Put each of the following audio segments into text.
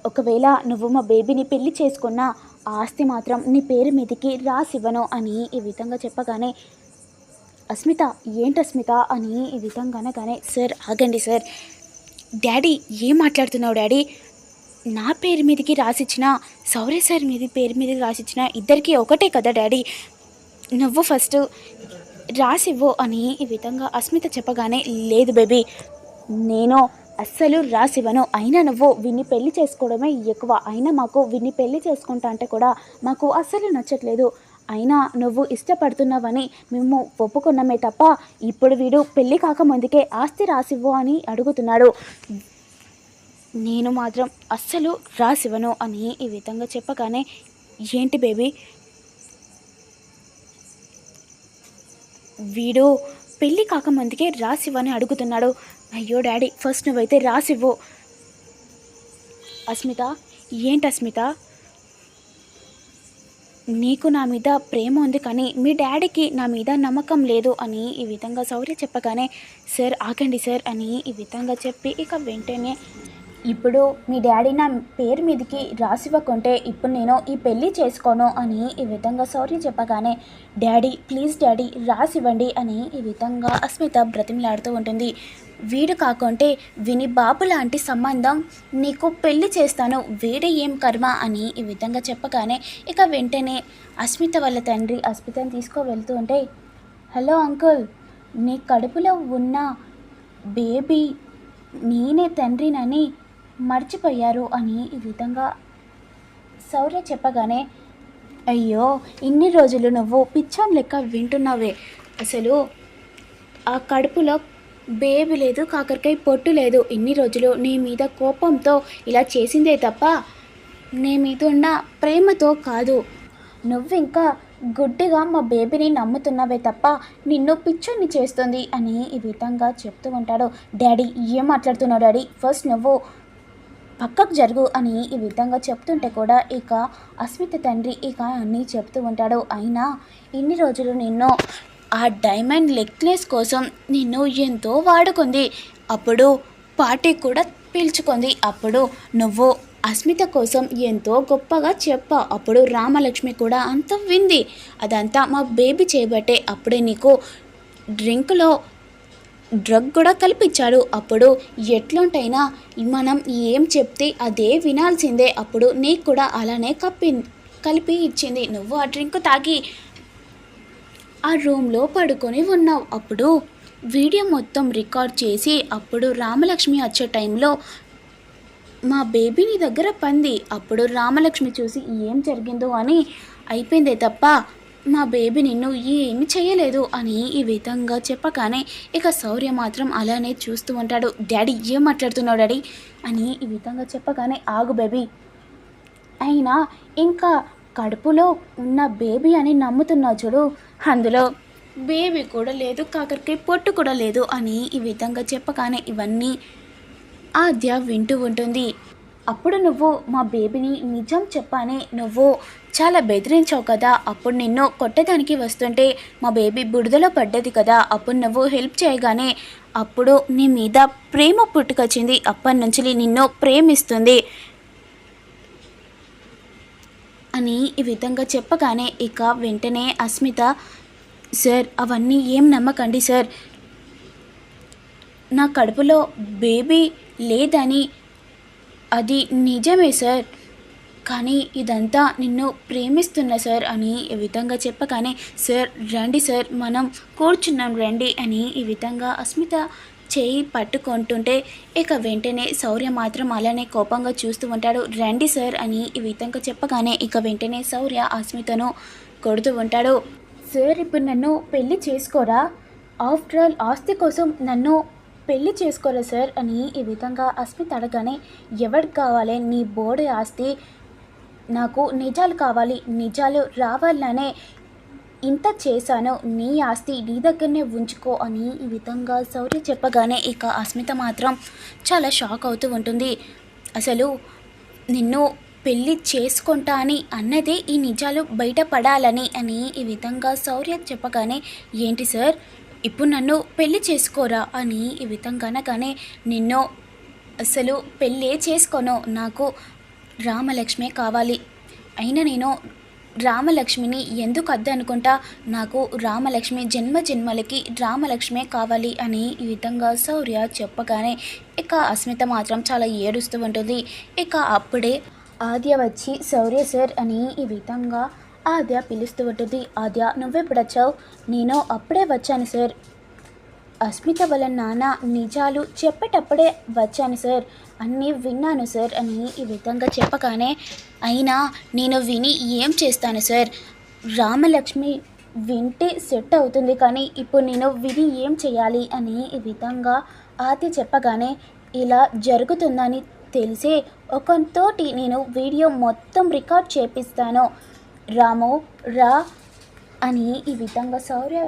ఒకవేళ నువ్వు మా బేబీని పెళ్లి చేసుకున్న ఆస్తి మాత్రం నీ పేరు మీదకి రాసివ్వను అని ఈ విధంగా చెప్పగానే అస్మిత ఏంటి అస్మిత అని ఈ విధంగా అనగానే సార్ ఆగండి సార్, డాడీ ఏం మాట్లాడుతున్నావు డాడీ, నా పేరు మీదకి రాసిచ్చిన సౌర్య సార్ పేరు మీదకి రాసిచ్చిన ఇద్దరికి ఒకటే కదా డాడీ, నువ్వు ఫస్ట్ రాసివ్వు అని ఈ విధంగా అస్మిత చెప్పగానే లేదు బేబీ నేను అస్సలు రాసివ్వను, అయినా నువ్వు విన్ని పెళ్లి చేసుకోవడమే ఎక్కువ, అయినా మాకు విన్ని పెళ్లి చేసుకుంటా అంటే కూడా మాకు అస్సలు నచ్చట్లేదు, అయినా నువ్వు ఇష్టపడుతున్నావని మేము ఒప్పుకున్నామే తప్ప ఇప్పుడు వీడు పెళ్ళి కాకముందుకే ఆస్తి రాసివ్వు అని అడుగుతున్నాడు, నేను మాత్రం అస్సలు రాసివ్వను అని ఈ విధంగా చెప్పగానే ఏంటి బేబీ వీడు పెళ్ళి కాకముందుకే రాసివ్వని అడుగుతున్నాడు, అయ్యో డాడీ ఫస్ట్ నువ్వైతే రాసివ్వు. అస్మిత ఏంటి అస్మిత, నీకు నా మీద ప్రేమ ఉంది కానీ మీ డాడీకి నా మీద నమ్మకం లేదు అని ఈ విధంగా శౌర్య చెప్పగానే సార్ ఆగండి సార్ అని ఈ విధంగా చెప్పి ఇక వెంటనే ఇప్పుడు మీ డాడీ నా పేరు మీదకి రాసివ్వకుంటే ఇప్పుడు నేను ఈ పెళ్ళి చేసుకోను అని ఈ విధంగా శౌర్య చెప్పగానే డాడీ ప్లీజ్ డాడీ రాసివ్వండి అని ఈ విధంగా అస్మిత బ్రతిమలాడుతూ ఉంటుంది. వీడు కాకుంటే విని బాబు లాంటి సంబంధం నీకు పెళ్లి చేస్తాను, వీడే ఏం కర్మ అని ఈ విధంగా చెప్పగానే ఇక వెంటనే అస్మిత వాళ్ళ తండ్రి అస్మితని తీసుకువెళ్తూ ఉంటే హలో అంకుల్, నీ కడుపులో ఉన్న బేబీ నేనే తండ్రినని మర్చిపోయారు అని ఈ విధంగా శౌర్య చెప్పగానే అయ్యో ఇన్ని రోజులు నువ్వు పిచ్చోన్ లెక్క వింటున్నావే, అసలు ఆ కడుపులో బేబీ లేదు, కాకరకాయ పొట్టు లేదు, ఇన్ని రోజులు నీ మీద కోపంతో ఇలా చేసిందే తప్ప నీ మీద ఉన్న ప్రేమతో కాదు, నువ్వు ఇంకా గుడ్డిగా మా బేబీని నమ్ముతున్నావే తప్ప నిన్ను పిచ్చోన్ని చేస్తుంది అని ఈ విధంగా చెప్తూ ఉంటాడు. డాడీ ఏం మాట్లాడుతున్నావు డాడీ, ఫస్ట్ నువ్వు పక్కకు జరుగు అని ఈ విధంగా చెప్తుంటే కూడా ఇక అస్మిత తండ్రి ఇక అన్నీ చెప్తూ ఉంటాడు. అయినా ఇన్ని రోజులు నిన్ను ఆ డైమండ్ నెక్లెస్ కోసం నిన్ను ఎంతో వాడుకుంది, అప్పుడు పార్టీ కూడా పిలుచుకుంది, అప్పుడు నువ్వు అస్మిత కోసం ఎంతో గొప్పగా చెప్పా, అప్పుడు రామలక్ష్మి కూడా అంత వింది, అదంతా మా బేబీ చేయబట్టే, అప్పుడే నీకు డ్రింక్లో డ్రగ్ కూడా కల్పించాడు, అప్పుడు ఎట్లుంటైనా మనం ఏం చెప్తే అదే వినాల్సిందే, అప్పుడు నీకు కూడా అలానే కలిపి ఇచ్చింది, నువ్వు ఆ డ్రింక్ తాగి ఆ రూమ్లో పడుకొని ఉన్నావు, అప్పుడు వీడియో మొత్తం రికార్డ్ చేసి అప్పుడు రామలక్ష్మి వచ్చే టైంలో మా బేబీని దగ్గర పంది, అప్పుడు రామలక్ష్మి చూసి ఏం జరిగిందో అని అయిపోయిందే తప్ప మా బేబీ నిన్ను ఏమి చేయలేదు అని ఈ విధంగా చెప్పగానే ఇక శౌర్య మాత్రం అలానే చూస్తూ ఉంటాడు. డాడీ ఏం మాట్లాడుతున్నావు డాడీ అని ఈ విధంగా చెప్పగానే ఆగు బేబీ, అయినా ఇంకా కడుపులో ఉన్న బేబీ అని నమ్ముతున్నావు చూడు, అందులో బేబీ కూడా లేదు, కాకరకాయ పొట్టు కూడా లేదు అని ఈ విధంగా చెప్పగానే ఇవన్నీ ఆద్య వింటూ ఉంటుంది. అప్పుడు నువ్వు మా బేబీని నిజం చెప్పానే నువ్వు చాలా బెదిరించావు కదా, అప్పుడు నిన్ను కొట్టడానికి వస్తుంటే మా బేబీ బురదలో పడ్డది కదా, అప్పుడు నువ్వు హెల్ప్ చేయగానే అప్పుడు నీ మీద ప్రేమ పుట్టుకొచ్చింది, అప్పటి నుంచి నిన్ను ప్రేమిస్తుంది అని ఈ విధంగా చెప్పగానే ఇక వెంటనే అస్మిత సార్ అవన్నీ ఏం నమ్మకండి సార్, నా కడుపులో బేబీ లేదని అది నిజమే సార్, కానీ ఇదంతా నిన్ను ప్రేమిస్తున్నా సార్ అని ఈ విధంగా చెప్పగానే సార్ రండి సార్ మనం కూర్చున్నాం రండి అని ఈ విధంగా అస్మిత చేయి పట్టుకుంటుంటే ఇక వెంటనే శౌర్య మాత్రం అలానే కోపంగా చూస్తూ ఉంటాడు. రండి సార్ అని ఈ విధంగా చెప్పగానే ఇక వెంటనే శౌర్య అస్మితను కొడుతూ ఉంటాడు. సార్ ఇప్పుడు నన్ను పెళ్ళి చేసుకోరా, ఆఫ్టర్ ఆల్ ఆస్తి కోసం నన్ను పెళ్ళి చేసుకోరా సార్ అని ఈ విధంగా అస్మిత అడగానే ఎవరికి కావాలి నీ బోర్డు ఆస్తి, నాకు నిజాలు కావాలి, నిజాలు రావాలనే ఇంత చేశాను, నీ ఆస్తి నీ దగ్గరనే ఉంచుకో అని ఈ విధంగా శౌర్య చెప్పగానే ఇక అస్మిత మాత్రం చాలా షాక్ అవుతూ ఉంటుంది. అసలు నిన్ను పెళ్ళి చేసుకుంటా అని అన్నదే ఈ నిజాలు బయటపడాలని అని ఈ విధంగా శౌర్య చెప్పగానే ఏంటి సార్ ఇప్పుడు నన్ను పెళ్ళి చేసుకోరా అని ఈ విధంగా అనగానే నిన్ను అసలు పెళ్ళే చేసుకోను, నాకు రామలక్ష్మే కావాలి. అయినా నేను రామలక్ష్మిని ఎందుకు అద్దనుకుంటా, నాకు రామలక్ష్మి జన్మ జన్మలకి రామలక్ష్మే కావాలి అని ఈ విధంగా శౌర్య చెప్పగానే ఇక అస్మిత మాత్రం చాలా ఏడుస్తూ ఉంటుంది. ఇక అప్పుడే ఆద్య వచ్చి శౌర్య సార్ అని ఈ విధంగా ఆద్య పిలుస్తూ ఉంటుంది. ఆద్య నువ్వెప్పుడొచ్చావు? నేను అప్పుడే వచ్చాను సార్. అస్మిత వాళ్ళ నాన్న నిజాలు చెప్పేటప్పుడే వచ్చాను సార్, అన్నీ విన్నాను సార్ అని ఈ విధంగా చెప్పగానే, అయినా నేను విని ఏం చేస్తాను సార్, రామలక్ష్మి వింటే సెట్ అవుతుంది కానీ ఇప్పుడు నేను విని ఏం చేయాలి అని ఈ విధంగా ఆది చెప్పగానే, ఇలా జరుగుతుందని తెలిసే ఒకతోటి నేను వీడియో మొత్తం రికార్డ్ చేపిస్తాను, రాము రా అని ఈ విధంగా శౌర్య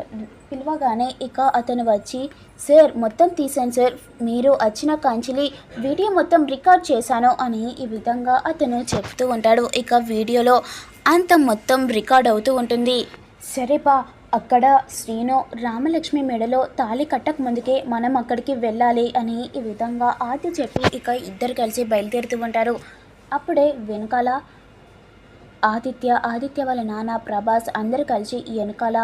పిలవగానే ఇక అతను వచ్చి, సార్ మొత్తం తీసాను సార్, మీరు వచ్చిన కాంచిలి వీడియో మొత్తం రికార్డ్ చేశాను అని ఈ విధంగా అతను చెప్తూ ఉంటాడు. ఇక వీడియోలో అంత మొత్తం రికార్డ్ అవుతూ ఉంటుంది. సరేపా, అక్కడ శ్రీను రామలక్ష్మి మెడలో తాళి కట్టక ముందుకే మనం అక్కడికి వెళ్ళాలి అని ఈ విధంగా ఆది చెప్పి ఇక ఇద్దరు కలిసి బయలుదేరుతూ ఉంటారు. అప్పుడే వెనకాల ఆదిత్య వాళ్ళ నాన్న ప్రభాస్ అందరూ కలిసి వెనకాల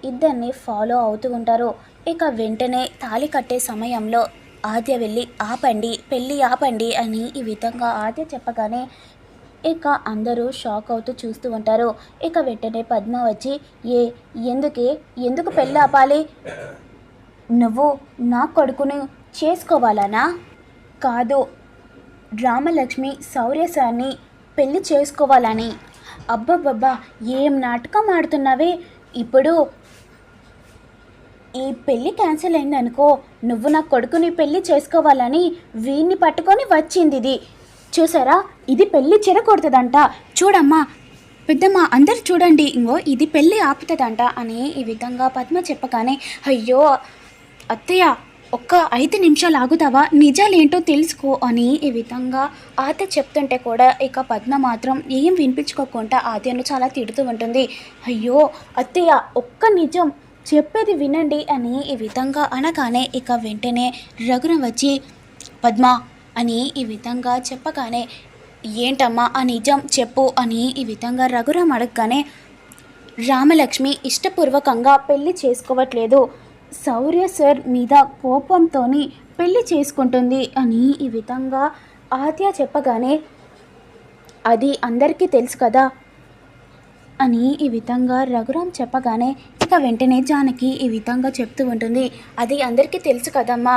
ఇద్దరిని ఫాలో అవుతూ ఉంటారు. ఇక వెంటనే తాళి కట్టే సమయంలో ఆద్య వెళ్ళి ఆపండి, పెళ్ళి ఆపండి అని ఈ విధంగా ఆద్య చెప్పగానే ఇక అందరూ షాక్ అవుతూ చూస్తూ ఉంటారు. ఇక వెంటనే పద్మ వచ్చి, ఎందుకు పెళ్ళి ఆపాలి? నువ్వు నా కొడుకును చేసుకోవాలనా? కాదు, రామలక్ష్మి శౌర్య సార్ని పెళ్ళి చేసుకోవాలని. అబ్బబ్బబ్బా, ఏం నాటకం ఆడుతున్నావే! ఇప్పుడు ఈ పెళ్ళి క్యాన్సిల్ అయిందనుకో, నువ్వు నా కొడుకుని పెళ్ళి చేసుకోవాలని వీడిని పట్టుకొని వచ్చింది ఇది. చూసారా, ఇది పెళ్ళి చెరగొడుతుందంట. చూడమ్మా పెద్దమ్మ, అందరు చూడండి, ఇంగో ఇది పెళ్ళి ఆపుతుందంట అని ఈ విధంగా పద్మ చెప్పగానే, అయ్యో అత్తయ్య ఒక్క 5 నిమిషాలు ఆగుతావా, నిజాలేంటో తెలుసుకో అని ఈ విధంగా ఆద్య చెప్తుంటే కూడా ఇక పద్మ మాత్రం ఏం వినిపించుకోకుండా ఆద్యను చాలా తిడుతూ ఉంటుంది. అయ్యో అత్తయ్య, ఒక్క నిజం చెప్పేది వినండి అని ఈ విధంగా అనగానే ఇక వెంటనే రఘురామ్ వచ్చి, పద్మ అని ఈ విధంగా చెప్పగానే, ఏంటమ్మా ఆ నిజం చెప్పు అని ఈ విధంగా రఘురామ్ అడగగానే, రామలక్ష్మి ఇష్టపూర్వకంగా పెళ్లి చేసుకోవట్లేదు, శౌర్య సార్ మీద కోపంతో పెళ్లి చేసుకుంటుంది అని ఈ విధంగా ఆద్య చెప్పగానే, అది అందరికీ తెలుసు కదా అని ఈ విధంగా రఘురామ్ చెప్పగానే ఇక వెంటనే జానకి ఈ విధంగా చెప్తూ ఉంటుంది. అది అందరికీ తెలుసు కదమ్మా,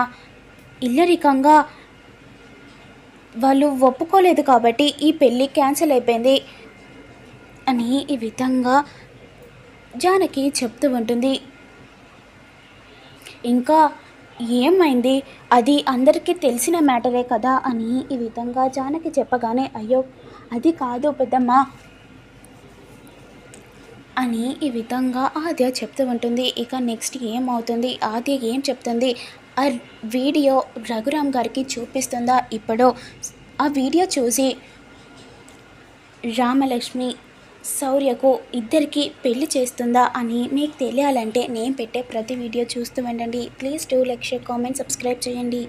ఇల్లరికంగా వాళ్ళు ఒప్పుకోలేదు కాబట్టి ఈ పెళ్ళి క్యాన్సిల్ అయిపోయింది అని ఈ విధంగా జానకి చెప్తూ ఉంటుంది. ఇంకా ఏమైంది, అది అందరికీ తెలిసిన మ్యాటరే కదా అని ఈ విధంగా జానకి చెప్పగానే, అయ్యో అది కాదు పెద్దమ్మ అని ఈ విధంగా ఆద్య చెప్తూ ఉంటుంది. ఇక నెక్స్ట్ ఏమవుతుంది, ఆద్య ఏం చెప్తుంది, ఆ వీడియో రఘురామ్ గారికి చూపిస్తుందా? ఇప్పుడు ఆ వీడియో చూసి రామలక్ష్మి శౌర్యకు ఇద్దరికి పెళ్లి చేస్తుందా అని మీకు తెలియాలంటే నేను పెట్టే ప్రతి వీడియో చూస్తూ ఉండండి. Please do like, share, comment, subscribe చేయండి.